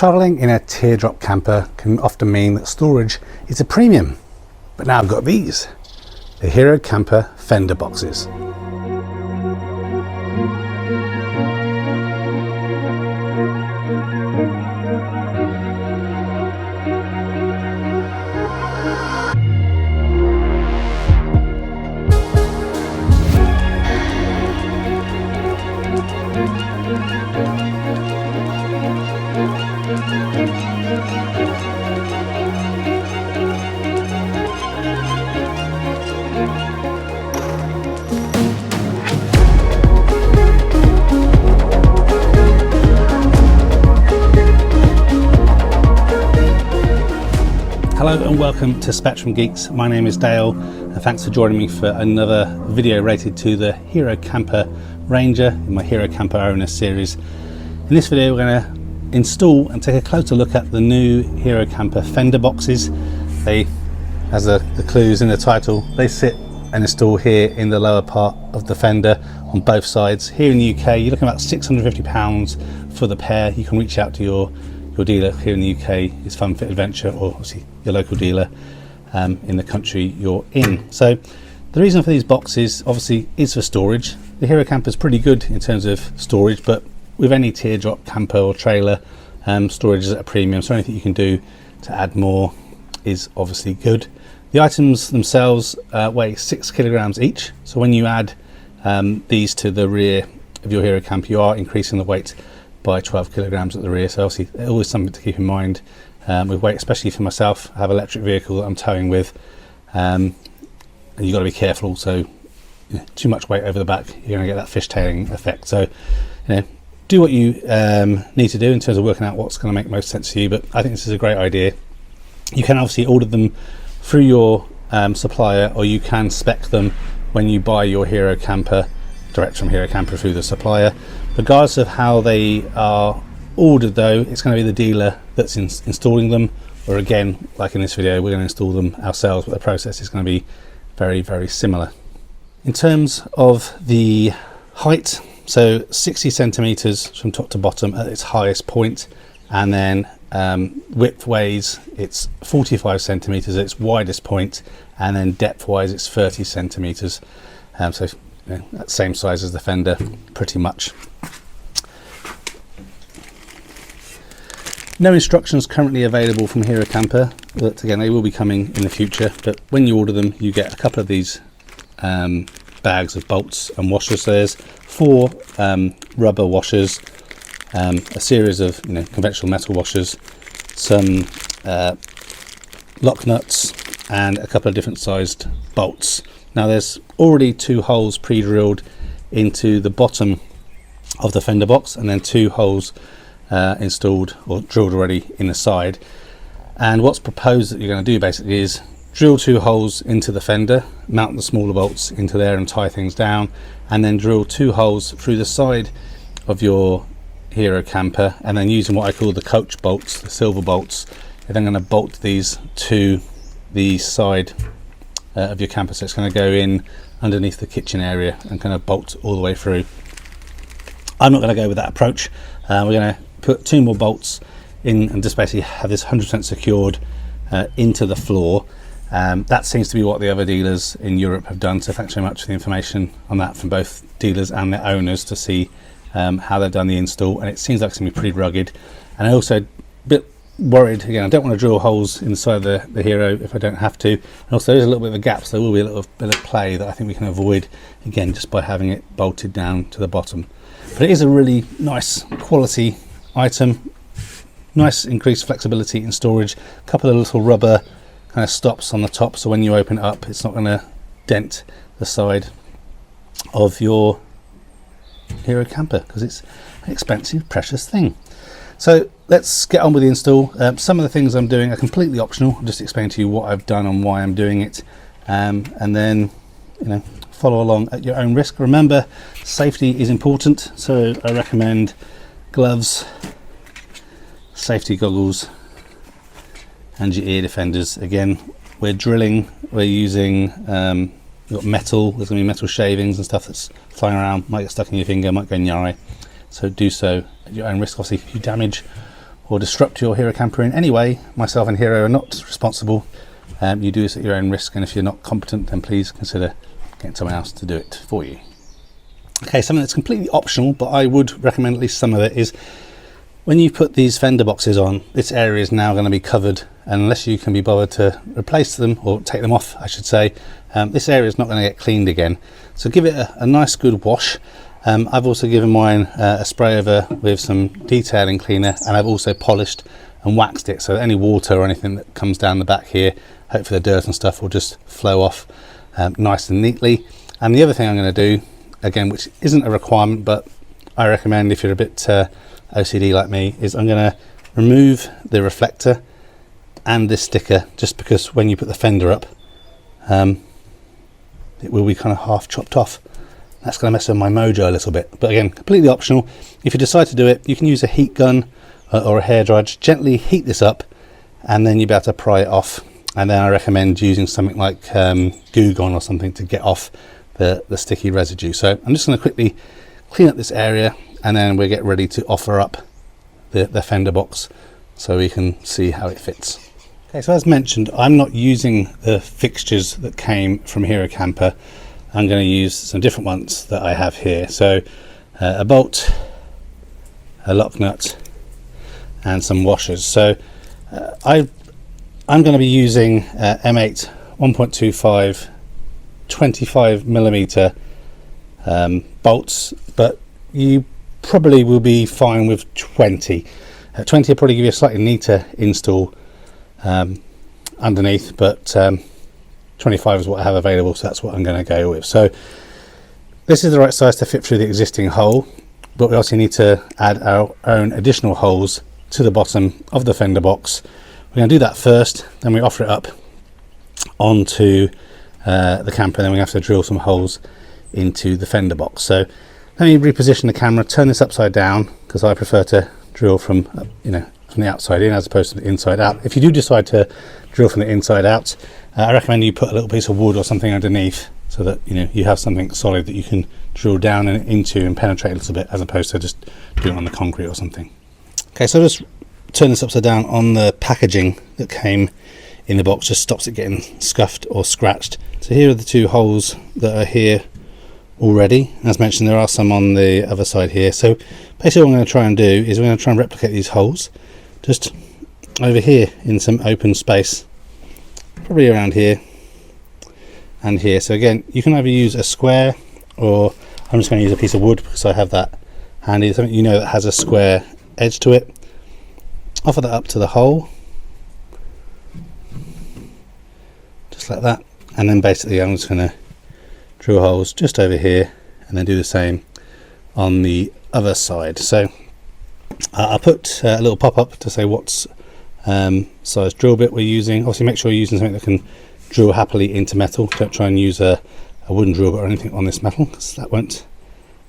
Travelling in a teardrop camper can often mean that storage is a premium, but now I've got these, the Hero Camper Fender Boxes. Hello and welcome to Spectrum Geeks. My name is Dale and thanks for joining me for another video related to the Hero Camper Ranger in my Hero Camper Owner series. In this video we're going to install and take a closer look at the new Hero Camper Fender Boxes. They, as the clues in the title, they sit and install here in the lower part of the Fender on both sides. Here in the UK you're looking at about £650 for the pair. You can reach out to your dealer here in the UK is Fun Fit Adventure, or obviously your local dealer in the country you're in. So the reason for these boxes obviously is for storage. The Hero Camper is pretty good in terms of storage, but with any teardrop camper or trailer, storage is at a premium, so anything you can do to add more is obviously good. The items themselves weigh 6 kilograms each, so when you add these to the rear of your Hero Camper you are increasing the weight by 12 kilograms at the rear, so obviously always something to keep in mind with weight, especially for myself. I have an electric vehicle that I'm towing with, and you've got to be careful also. Too much weight over the back, you're going to get that fishtailing effect. So do what you need to do in terms of working out what's going to make most sense for you, but I think this is a great idea. You can obviously order them through your supplier, or you can spec them when you buy your Hero Camper direct from Hero Camper through the supplier. Regardless of how they are ordered though, it's going to be the dealer that's installing them, or again, like in this video, we're going to install them ourselves, but the process is going to be very, very similar. In terms of the height, so 60 centimeters from top to bottom at its highest point, and then width wise it's 45 centimeters at its widest point, and then depth wise it's 30 centimeters. So that same size as the Fender pretty much. No instructions currently available from Hero Camper, but again they will be coming in the future. But when you order them you get a couple of these bags of bolts and washers. So there's 4 rubber washers, a series of conventional metal washers, some lock nuts, and a couple of different sized bolts. Now there's already 2 holes pre-drilled into the bottom of the Fender box, and then 2 holes installed or drilled already in the side. And what's proposed that you're going to do basically is drill 2 holes into the Fender, mount the smaller bolts into there and tie things down, and then drill 2 holes through the side of your Hero Camper, and then using what I call the coach bolts, the silver bolts, you're then going to bolt these to the side of your camper. So it's going to go in underneath the kitchen area and kind of bolt all the way through. I'm not going to go with that approach. We're going to put 2 more bolts in and just basically have this 100% secured into the floor. That seems to be what the other dealers in Europe have done, so thanks very much for the information on that from both dealers and their owners to see how they've done the install, and it seems like it's going to be pretty rugged. And I also a bit worried, again, I don't want to drill holes inside the Hero if I don't have to, and also there's a little bit of a gap, so there will be a little bit of play that I think we can avoid again just by having it bolted down to the bottom. But it is a really nice quality item, nice increased flexibility in storage, a couple of little rubber kind of stops on the top, so when you open it up it's not going to dent the side of your Hero Camper, because it's an expensive, precious thing. So let's get on with the install. Some of the things I'm doing are completely optional. I'll just explain to you what I've done and why I'm doing it, and then follow along at your own risk. Remember, safety is important, so I recommend gloves, safety goggles, and your ear defenders. Again, we're drilling, we're using we've got metal, there's going to be metal shavings and stuff that's flying around, might get stuck in your finger, might go in your eye, so do so at your own risk. Obviously if you damage or disrupt your Hero camper in any way, myself and Hero are not responsible. You do this at your own risk, and if you're not competent, then please consider getting someone else to do it for you. Okay, something that's completely optional, but I would recommend at least some of it, is when you put these fender boxes on, this area is now going to be covered, and unless you can be bothered to replace them, or take them off I should say, this area is not going to get cleaned again. So give it a nice good wash. I've also given mine a spray over with some detailing cleaner, and I've also polished and waxed it, so any water or anything that comes down the back here, hopefully the dirt and stuff will just flow off nice and neatly. And the other thing I'm going to do, again, which isn't a requirement but I recommend if you're a bit OCD like me, is I'm going to remove the reflector and this sticker, just because when you put the fender up it will be kind of half chopped off. That's going to mess with my mojo a little bit, but again, completely optional. If you decide to do it, you can use a heat gun or a hairdryer. Just gently heat this up, and then you'll be able to pry it off. And then I recommend using something like Goo Gone or something to get off the sticky residue. So I'm just going to quickly clean up this area, and then we'll get ready to offer up the fender box so we can see how it fits. Okay, so as mentioned, I'm not using the fixtures that came from Hero Camper. I'm going to use some different ones that I have here. So a bolt, a lock nut, and some washers. So I'm going to be using M8 1.25 25mm bolts, but you probably will be fine with 20. 20 will probably give you a slightly neater install underneath, but 25 is what I have available, so that's what I'm going to go with. So this is the right size to fit through the existing hole, but we also need to add our own additional holes to the bottom of the fender box. We're going to do that first, then we offer it up onto the camper, and then we have to drill some holes into the fender box. So let me reposition the camera, turn this upside down, because I prefer to drill from from the outside in as opposed to the inside out. If you do decide to drill from the inside out, I recommend you put a little piece of wood or something underneath, so that you have something solid that you can drill down and into and penetrate a little bit, as opposed to just doing it on the concrete or something. Okay, so just turn this upside down on the packaging that came in the box, just stops it getting scuffed or scratched. So here are the two holes that are here already. As mentioned, there are some on the other side here. So basically what I'm going to try and do is we're going to try and replicate these holes just over here in some open space, probably around here and here. So again, you can either use a square, or I'm just going to use a piece of wood because I have that handy, something that has a square edge to it. Offer that up to the hole, just like that, and then basically I'm just going to drill holes just over here and then do the same on the other side. So I'll put a little pop-up to say what's size drill bit we're using. Obviously make sure you're using something that can drill happily into metal. Don't try and use a wooden drill bit or anything on this metal, because that won't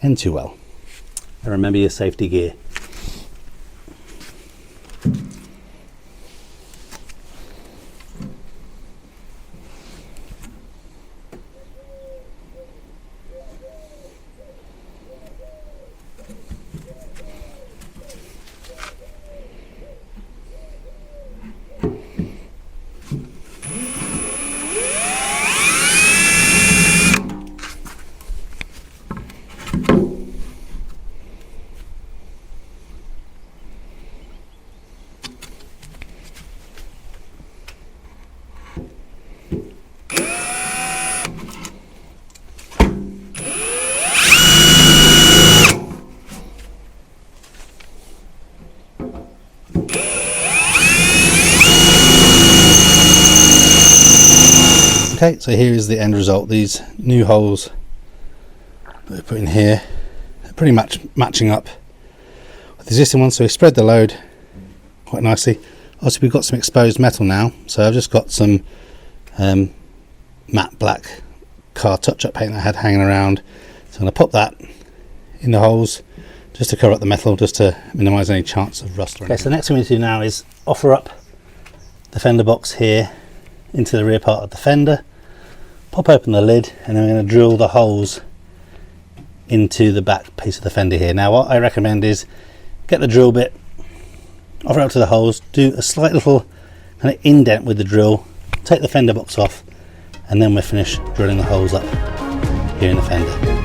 end too well. And remember your safety gear. Okay, so here is the end result. These new holes that we put in here are pretty much matching up with the existing ones, so we spread the load quite nicely. Also, we've got some exposed metal now, so I've just got some matte black car touch-up paint I had hanging around, so I'm going to pop that in the holes just to cover up the metal, just to minimise any chance of rust or anything. Okay, so the next thing we do now is offer up the fender box here into the rear part of the fender, pop open the lid, and then we're going to drill the holes into the back piece of the fender here. Now what I recommend is get the drill bit offer it up to the holes, do a slight little kind of indent with the drill, take the fender box off, and then we're finished drilling the holes up here in the fender.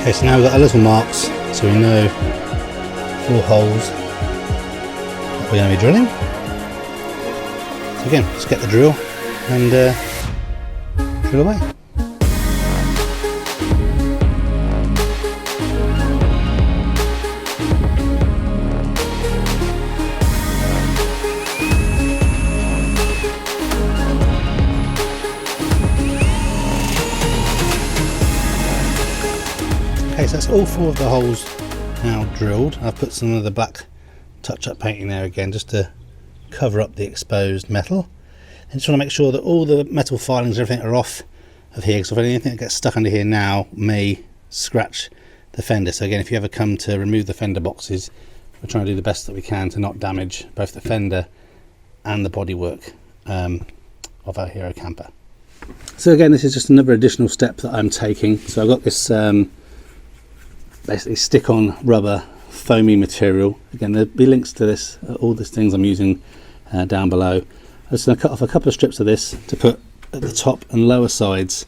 Okay, so now we've got our little marks, so we know 4 holes that we're going to be drilling. So again, just get the drill and drill away. Okay, so that's all 4 of the holes now drilled. I've put some of the black touch-up painting there again just to cover up the exposed metal. And just want to make sure that all the metal filings and everything are off of here, because if anything that gets stuck under here now may scratch the fender. So again, if you ever come to remove the fender boxes, we're trying to do the best that we can to not damage both the fender and the bodywork of our Hero Camper. So again, this is just another additional step that I'm taking. So I've got this basically stick-on rubber foamy material. Again, there'll be links to this, all these things I'm using down below. I'm just going to cut off a couple of strips of this to put at the top and lower sides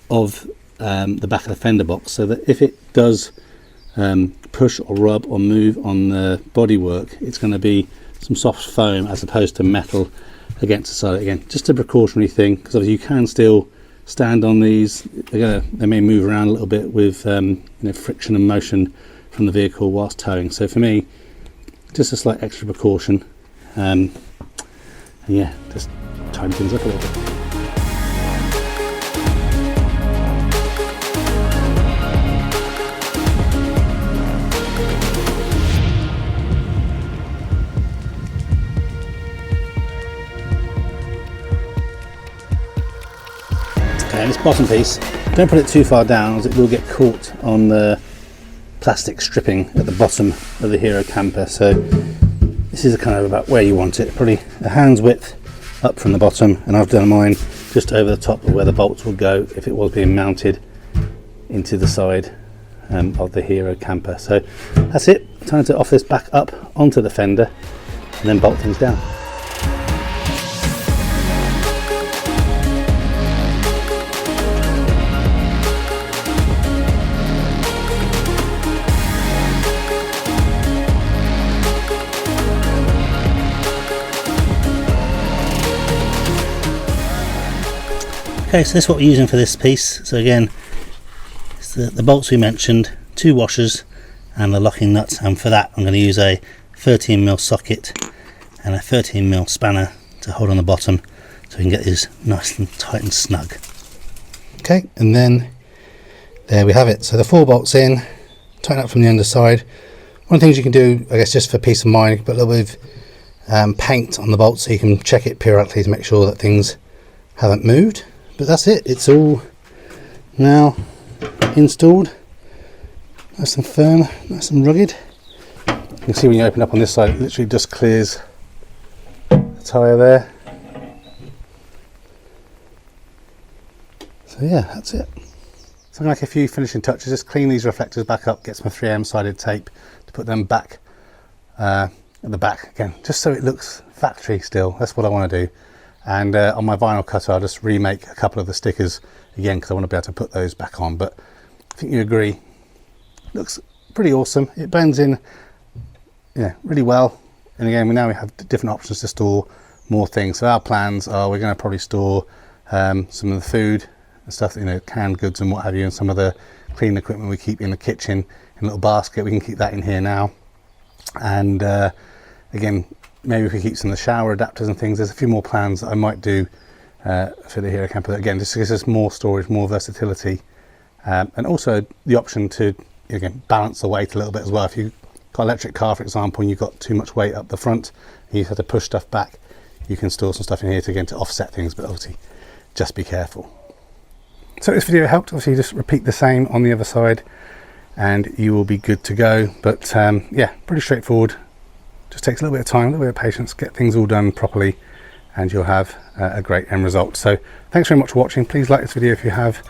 of the back of the fender box, so that if it does push or rub or move on the bodywork, it's going to be some soft foam as opposed to metal against the side. Again, just a precautionary thing, because obviously you can still stand on these. They may move around a little bit with friction and motion from the vehicle whilst towing. So for me, just a slight extra precaution, and yeah, just tighten things up a little bit. Okay, this bottom piece, don't put it too far down as it will get caught on the plastic stripping at the bottom of the Hero Camper. So this is kind of about where you want it, probably a hand's width up from the bottom, and I've done mine just over the top of where the bolts will go if it was being mounted into the side of the Hero Camper. So that's it, time to off this back up onto the fender and then bolt things down. Okay, so this is what we're using for this piece. So again, it's the bolts we mentioned, 2 washers and the locking nuts, and for that I'm going to use a 13mm socket and a 13mm spanner to hold on the bottom so we can get these nice and tight and snug. Okay, and then there we have it. So the 4 bolts in, tighten up from the underside. One of the things you can do, I guess just for peace of mind, you can put a little bit of paint on the bolts so you can check it periodically to make sure that things haven't moved. But that's it, it's all now installed, nice and firm, nice and rugged. You can see when you open up on this side, it literally just clears the tyre there. So yeah, that's it. So I'm going to make a few finishing touches, just clean these reflectors back up, get some 3M sided tape to put them back at the back again, just so it looks factory still. That's what I want to do. And on my vinyl cutter, I'll just remake a couple of the stickers again because I want to be able to put those back on. But I think you agree, looks pretty awesome. It blends in really well. And again, we have different options to store more things. So our plans are we're going to probably store some of the food and stuff, you know, canned goods and what have you, and some of the cleaning equipment we keep in the kitchen in a little basket. We can keep that in here now. And again, maybe if we keep some of the shower adapters and things, there's a few more plans that I might do for the Hero Camper. Again, just gives us more storage, more versatility, and also the option to, again, balance the weight a little bit as well. If you've got an electric car, for example, and you've got too much weight up the front, and you have to push stuff back, you can store some stuff in here to, again, to offset things, but obviously just be careful. So if this video helped, obviously just repeat the same on the other side and you will be good to go. But yeah, pretty straightforward. Just takes a little bit of time, a little bit of patience, get things all done properly, and you'll have a great end result. So thanks very much for watching. Please like this video if you have,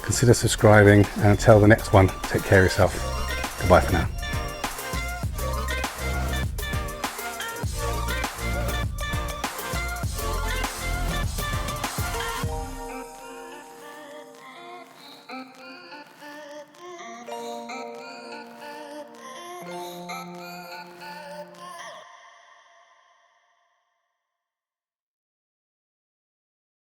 consider subscribing, and until the next one, take care of yourself. Goodbye for now.